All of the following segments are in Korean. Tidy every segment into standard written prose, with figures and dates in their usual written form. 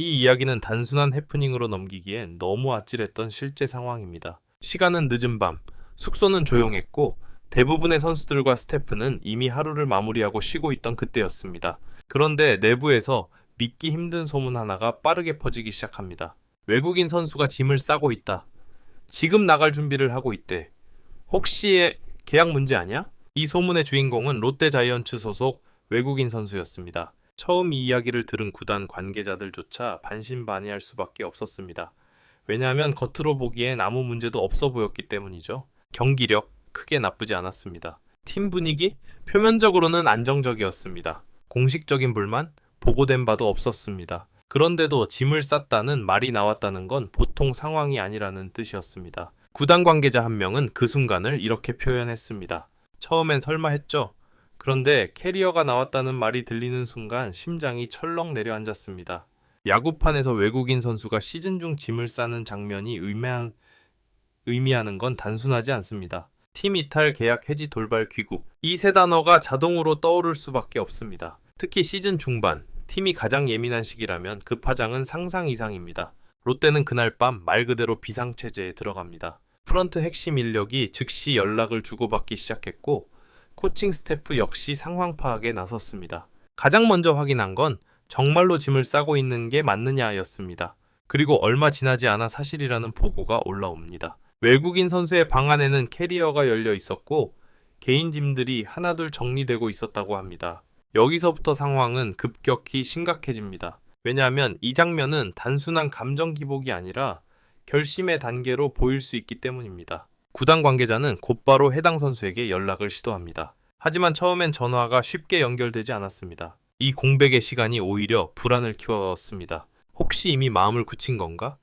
이 이야기는 단순한 해프닝으로 넘기기엔 너무 아찔했던 실제 상황입니다. 시간은 늦은 밤, 숙소는 조용했고 대부분의 선수들과 스태프는 이미 하루를 마무리하고 쉬고 있던 그때였습니다. 그런데 내부에서 믿기 힘든 소문 하나가 빠르게 퍼지기 시작합니다. 외국인 선수가 짐을 싸고 있다. 지금 나갈 준비를 하고 있대. 혹시 계약 문제 아니야? 이 소문의 주인공은 롯데자이언츠 소속 외국인 선수였습니다. 처음 이 이야기를 들은 구단 관계자들조차 반신반의할 수밖에 없었습니다. 왜냐하면 겉으로 보기엔 아무 문제도 없어 보였기 때문이죠. 경기력 크게 나쁘지 않았습니다. 팀 분위기 표면적으로는 안정적이었습니다. 공식적인 불만 보고된 바도 없었습니다. 그런데도 짐을 쌌다는 말이 나왔다는 건 보통 상황이 아니라는 뜻이었습니다. 구단 관계자 한 명은 그 순간을 이렇게 표현했습니다. 처음엔 설마 했죠. 그런데 캐리어가 나왔다는 말이 들리는 순간 심장이 철렁 내려앉았습니다. 야구판에서 외국인 선수가 시즌 중 짐을 싸는 장면이 의미하는 건 단순하지 않습니다. 팀 이탈, 계약 해지, 돌발, 귀국. 이 세 단어가 자동으로 떠오를 수밖에 없습니다. 특히 시즌 중반, 팀이 가장 예민한 시기라면 그 파장은 상상 이상입니다. 롯데는 그날 밤 말 그대로 비상체제에 들어갑니다. 프런트 핵심 인력이 즉시 연락을 주고받기 시작했고 코칭 스태프 역시 상황 파악에 나섰습니다. 가장 먼저 확인한 건 정말로 짐을 싸고 있는 게 맞느냐였습니다. 그리고 얼마 지나지 않아 사실이라는 보고가 올라옵니다. 외국인 선수의 방 안에는 캐리어가 열려 있었고 개인 짐들이 하나둘 정리되고 있었다고 합니다. 여기서부터 상황은 급격히 심각해집니다. 왜냐하면 이 장면은 단순한 감정 기복이 아니라 결심의 단계로 보일 수 있기 때문입니다. 구단 관계자는 곧바로 해당 선수에게 연락을 시도합니다. 하지만 처음엔 전화가 쉽게 연결되지 않았습니다. 이 공백의 시간이 오히려 불안을 키웠습니다. 혹시 이미 마음을 굳힌 건가?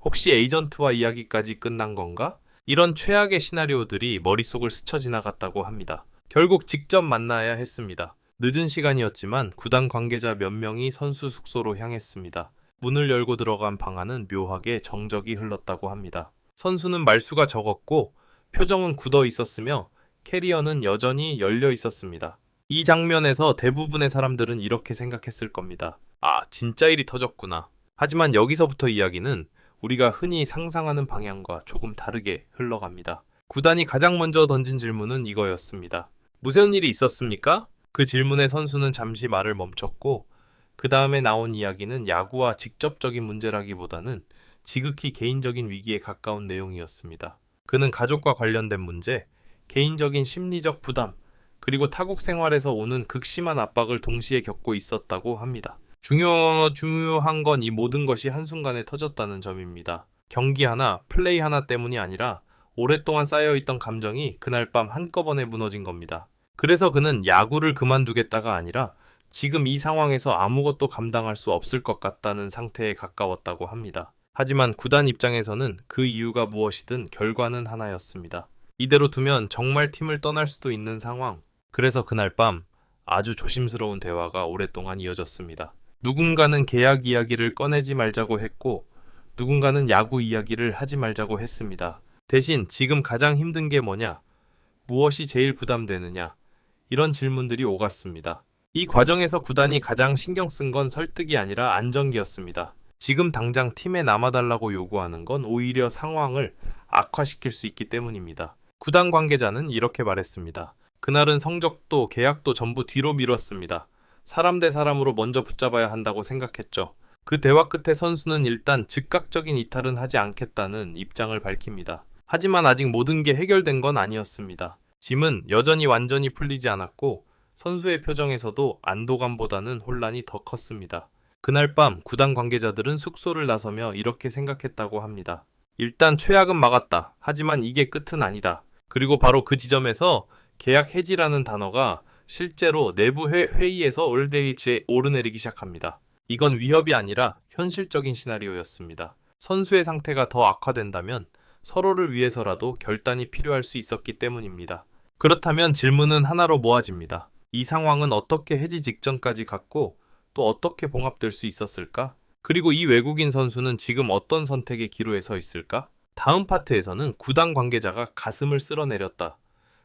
혹시 에이전트와 이야기까지 끝난 건가? 이런 최악의 시나리오들이 머릿속을 스쳐 지나갔다고 합니다. 결국 직접 만나야 했습니다. 늦은 시간이었지만 구단 관계자 몇 명이 선수 숙소로 향했습니다. 문을 열고 들어간 방 안은 묘하게 정적이 흘렀다고 합니다. 선수는 말수가 적었고 표정은 굳어 있었으며 캐리어는 여전히 열려 있었습니다. 이 장면에서 대부분의 사람들은 이렇게 생각했을 겁니다. 아, 진짜 일이 터졌구나. 하지만 여기서부터 이야기는 우리가 흔히 상상하는 방향과 조금 다르게 흘러갑니다. 구단이 가장 먼저 던진 질문은 이거였습니다. 무슨 일이 있었습니까? 그 질문에 선수는 잠시 말을 멈췄고 그 다음에 나온 이야기는 야구와 직접적인 문제라기보다는 지극히 개인적인 위기에 가까운 내용이었습니다. 그는 가족과 관련된 문제, 개인적인 심리적 부담, 그리고 타국 생활에서 오는 극심한 압박을 동시에 겪고 있었다고 합니다. 중요한 건 이 모든 것이 한순간에 터졌다는 점입니다. 경기 하나, 플레이 하나 때문이 아니라 오랫동안 쌓여있던 감정이 그날 밤 한꺼번에 무너진 겁니다. 그래서 그는 야구를 그만두겠다가 아니라 지금 이 상황에서 아무것도 감당할 수 없을 것 같다는 상태에 가까웠다고 합니다. 하지만 구단 입장에서는 그 이유가 무엇이든 결과는 하나였습니다. 이대로 두면 정말 팀을 떠날 수도 있는 상황. 그래서 그날 밤 아주 조심스러운 대화가 오랫동안 이어졌습니다. 누군가는 계약 이야기를 꺼내지 말자고 했고 누군가는 야구 이야기를 하지 말자고 했습니다. 대신 지금 가장 힘든 게 뭐냐? 무엇이 제일 부담되느냐? 이런 질문들이 오갔습니다. 이 과정에서 구단이 가장 신경 쓴 건 설득이 아니라 안정기였습니다. 지금 당장 팀에 남아달라고 요구하는 건 오히려 상황을 악화시킬 수 있기 때문입니다. 구단 관계자는 이렇게 말했습니다. 그날은 성적도 계약도 전부 뒤로 미뤘습니다. 사람 대 사람으로 먼저 붙잡아야 한다고 생각했죠. 그 대화 끝에 선수는 일단 즉각적인 이탈은 하지 않겠다는 입장을 밝힙니다. 하지만 아직 모든 게 해결된 건 아니었습니다. 짐은 여전히 완전히 풀리지 않았고 선수의 표정에서도 안도감보다는 혼란이 더 컸습니다. 그날 밤 구단 관계자들은 숙소를 나서며 이렇게 생각했다고 합니다. 일단 최악은 막았다. 하지만 이게 끝은 아니다. 그리고 바로 그 지점에서 계약 해지라는 단어가 실제로 내부 회의에서 오르내리기 시작합니다. 이건 위협이 아니라 현실적인 시나리오였습니다. 선수의 상태가 더 악화된다면 서로를 위해서라도 결단이 필요할 수 있었기 때문입니다. 그렇다면 질문은 하나로 모아집니다. 이 상황은 어떻게 해지 직전까지 갔고 또 어떻게 봉합될 수 있었을까? 그리고 이 외국인 선수는 지금 어떤 선택의 기로에 서 있을까? 다음 파트에서는 구단 관계자가 가슴을 쓸어내렸다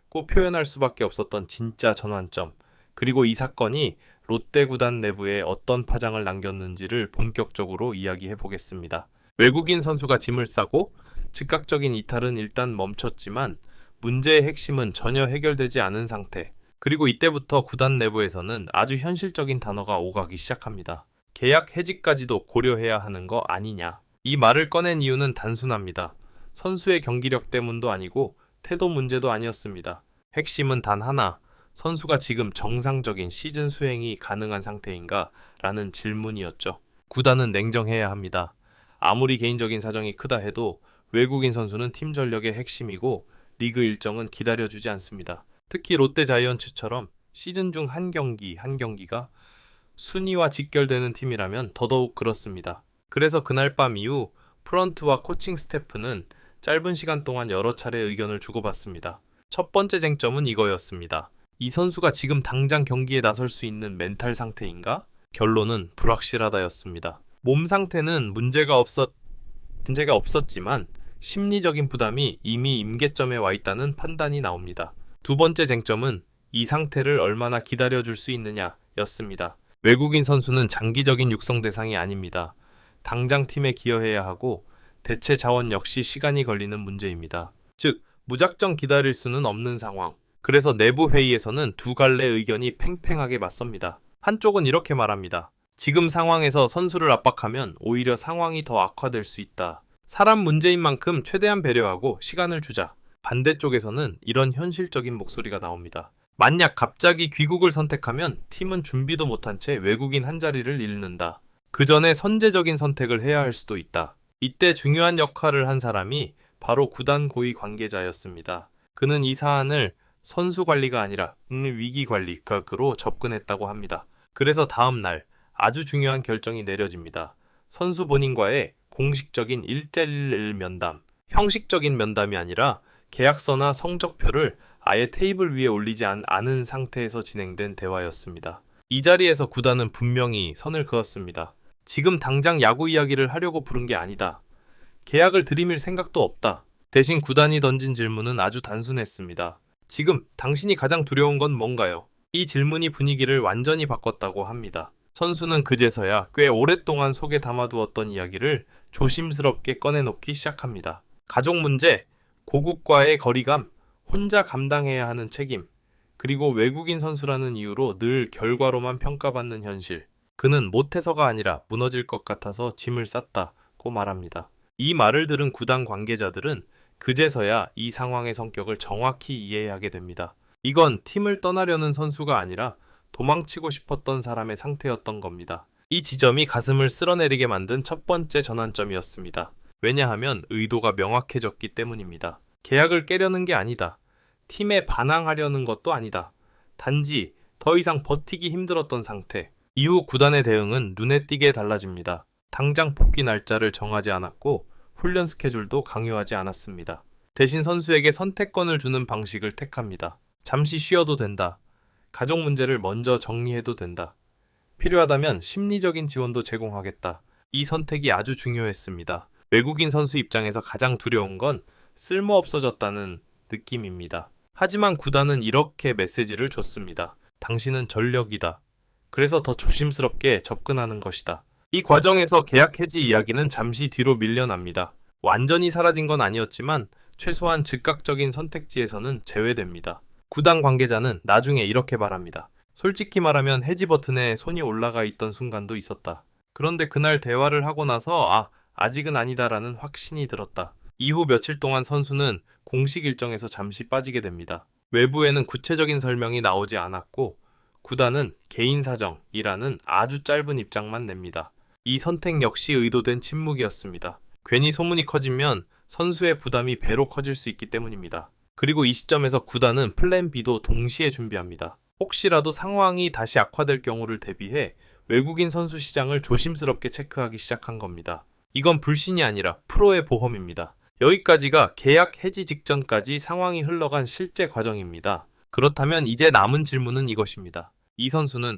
고 표현할 수밖에 없었던 진짜 전환점, 그리고 이 사건이 롯데 구단 내부에 어떤 파장을 남겼는지를 본격적으로 이야기해 보겠습니다. 외국인 선수가 짐을 싸고 즉각적인 이탈은 일단 멈췄지만 문제의 핵심은 전혀 해결되지 않은 상태. 그리고 이때부터 구단 내부에서는 아주 현실적인 단어가 오가기 시작합니다. 계약 해지까지도 고려해야 하는 거 아니냐. 이 말을 꺼낸 이유는 단순합니다. 선수의 경기력 때문도 아니고 태도 문제도 아니었습니다. 핵심은 단 하나. 선수가 지금 정상적인 시즌 수행이 가능한 상태인가? 라는 질문이었죠. 구단은 냉정해야 합니다. 아무리 개인적인 사정이 크다 해도 외국인 선수는 팀 전력의 핵심이고 리그 일정은 기다려주지 않습니다. 특히 롯데 자이언츠처럼 시즌 중 한 경기 한 경기가 순위와 직결되는 팀이라면 더더욱 그렇습니다. 그래서 그날 밤 이후 프런트와 코칭 스태프는 짧은 시간 동안 여러 차례 의견을 주고받습니다. 첫 번째 쟁점은 이거였습니다. 이 선수가 지금 당장 경기에 나설 수 있는 멘탈 상태인가? 결론은 불확실하다였습니다. 몸 상태는 문제가 없었지만 심리적인 부담이 이미 임계점에 와 있다는 판단이 나옵니다. 두 번째 쟁점은 이 상태를 얼마나 기다려줄 수 있느냐였습니다. 외국인 선수는 장기적인 육성 대상이 아닙니다. 당장 팀에 기여해야 하고 대체 자원 역시 시간이 걸리는 문제입니다. 즉, 무작정 기다릴 수는 없는 상황. 그래서 내부 회의에서는 두 갈래 의견이 팽팽하게 맞섭니다. 한쪽은 이렇게 말합니다. 지금 상황에서 선수를 압박하면 오히려 상황이 더 악화될 수 있다. 사람 문제인 만큼 최대한 배려하고 시간을 주자. 반대쪽에서는 이런 현실적인 목소리가 나옵니다. 만약 갑자기 귀국을 선택하면 팀은 준비도 못한 채 외국인 한 자리를 잃는다. 그 전에 선제적인 선택을 해야 할 수도 있다. 이때 중요한 역할을 한 사람이 바로 구단 고위 관계자였습니다. 그는 이 사안을 선수 관리가 아니라 위기 관리 각으로 접근했다고 합니다. 그래서 다음 날 아주 중요한 결정이 내려집니다. 선수 본인과의 공식적인 1:1 면담, 형식적인 면담이 아니라 계약서나 성적표를 아예 테이블 위에 올리지 않은 상태에서 진행된 대화였습니다. 이 자리에서 구단은 분명히 선을 그었습니다. 지금 당장 야구 이야기를 하려고 부른 게 아니다. 계약을 들이밀 생각도 없다. 대신 구단이 던진 질문은 아주 단순했습니다. 지금 당신이 가장 두려운 건 뭔가요? 이 질문이 분위기를 완전히 바꿨다고 합니다. 선수는 그제서야 꽤 오랫동안 속에 담아두었던 이야기를 조심스럽게 꺼내놓기 시작합니다. 가족 문제, 고국과의 거리감, 혼자 감당해야 하는 책임, 그리고 외국인 선수라는 이유로 늘 결과로만 평가받는 현실. 그는 못해서가 아니라 무너질 것 같아서 짐을 쌌다고 말합니다. 이 말을 들은 구단 관계자들은 그제서야 이 상황의 성격을 정확히 이해하게 됩니다. 이건 팀을 떠나려는 선수가 아니라 도망치고 싶었던 사람의 상태였던 겁니다. 이 지점이 가슴을 쓸어내리게 만든 첫 번째 전환점이었습니다. 왜냐하면 의도가 명확해졌기 때문입니다. 계약을 깨려는 게 아니다. 팀에 반항하려는 것도 아니다. 단지 더 이상 버티기 힘들었던 상태. 이후 구단의 대응은 눈에 띄게 달라집니다. 당장 복귀 날짜를 정하지 않았고 훈련 스케줄도 강요하지 않았습니다. 대신 선수에게 선택권을 주는 방식을 택합니다. 잠시 쉬어도 된다. 가족 문제를 먼저 정리해도 된다. 필요하다면 심리적인 지원도 제공하겠다. 이 선택이 아주 중요했습니다. 외국인 선수 입장에서 가장 두려운 건 쓸모없어졌다는 느낌입니다. 하지만 구단은 이렇게 메시지를 줬습니다. 당신은 전력이다. 그래서 더 조심스럽게 접근하는 것이다. 이 과정에서 계약 해지 이야기는 잠시 뒤로 밀려납니다. 완전히 사라진 건 아니었지만 최소한 즉각적인 선택지에서는 제외됩니다. 구단 관계자는 나중에 이렇게 말합니다. 솔직히 말하면 해지 버튼에 손이 올라가 있던 순간도 있었다. 그런데 그날 대화를 하고 나서 아직은 아니다라는 확신이 들었다. 이후 며칠 동안 선수는 공식 일정에서 잠시 빠지게 됩니다. 외부에는 구체적인 설명이 나오지 않았고 구단은 개인 사정이라는 아주 짧은 입장만 냅니다. 이 선택 역시 의도된 침묵이었습니다. 괜히 소문이 커지면 선수의 부담이 배로 커질 수 있기 때문입니다. 그리고 이 시점에서 구단은 플랜 B도 동시에 준비합니다. 혹시라도 상황이 다시 악화될 경우를 대비해 외국인 선수 시장을 조심스럽게 체크하기 시작한 겁니다. 이건 불신이 아니라 프로의 보험입니다. 여기까지가 계약 해지 직전까지 상황이 흘러간 실제 과정입니다. 그렇다면 이제 남은 질문은 이것입니다. 이 선수는